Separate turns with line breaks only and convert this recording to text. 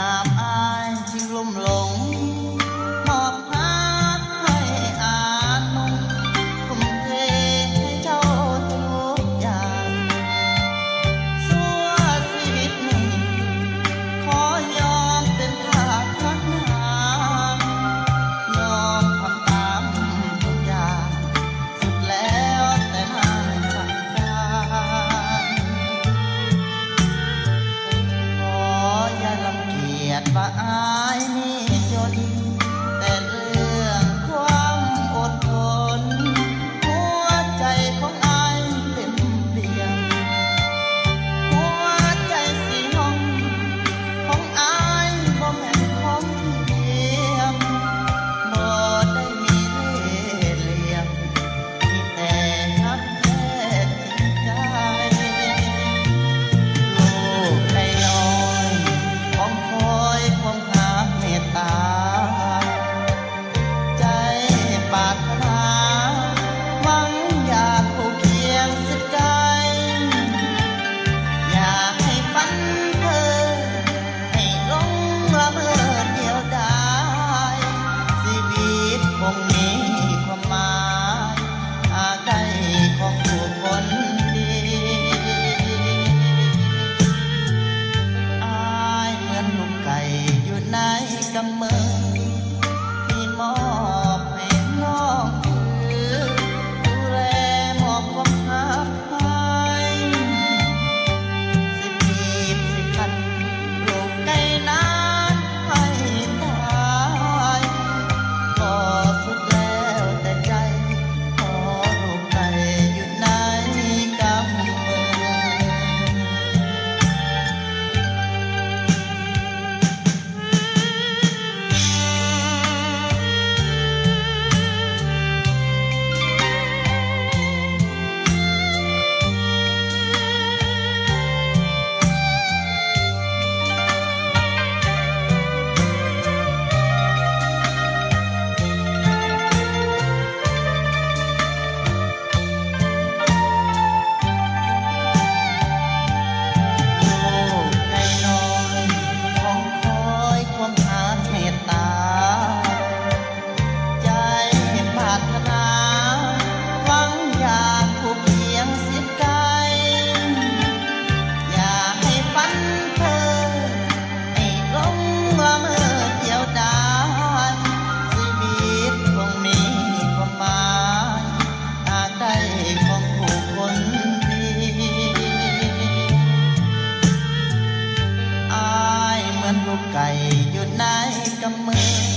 ามอายจึงลุ่มหลงมอบฮักให้อานงทุ่มเทให้เจ้าทุกอย่างสัวชีวิตนี้ขอยอมเป็นทาสพักนางยอมทำตามทุกอย่างสุดแล้วแต่นางสั่งการขออย่าลำเกียจว่าอายนี่จนแต่เรื่องความอดทนหัวใจของอายเต็มเปี่ยมหัวใจสีห้องของอายบ่แม่นของเทียมบ่ได้มีเล่ห์เหลี่ยมมีแต่ฮักแท้จริงใจลูกไก่น้อยของคอยความหาเมตตาใจปรารถนาหวังอยากผูกเคียงสิไกลอยากให้ฝันเธอให้หลงละเมอเดียวดายชีวิตคงมีความหมายหากได้ของผู้คนดี อายเหมือนลูกไก่อยู่ในกำมือที่มอบให้น้องคือดูแลมอบความรักให้สิบีบสิคันลูกไก่นั้นให้ตายก็สุดแล้วแต่ใจขอลูกไก่อยู่ในกำมือ ลูกไก่น้อยของคอยความหาเมตตาใจปรารถนาหวังอยากผูกเคียงสิไกลอยากให้ฝันเธอให้หลงละเมอเดียวดายชีวิตคงมีความหมายหากได้ของผู้คนดี อายเหมือนลูกไก่อยู่ในกำมือ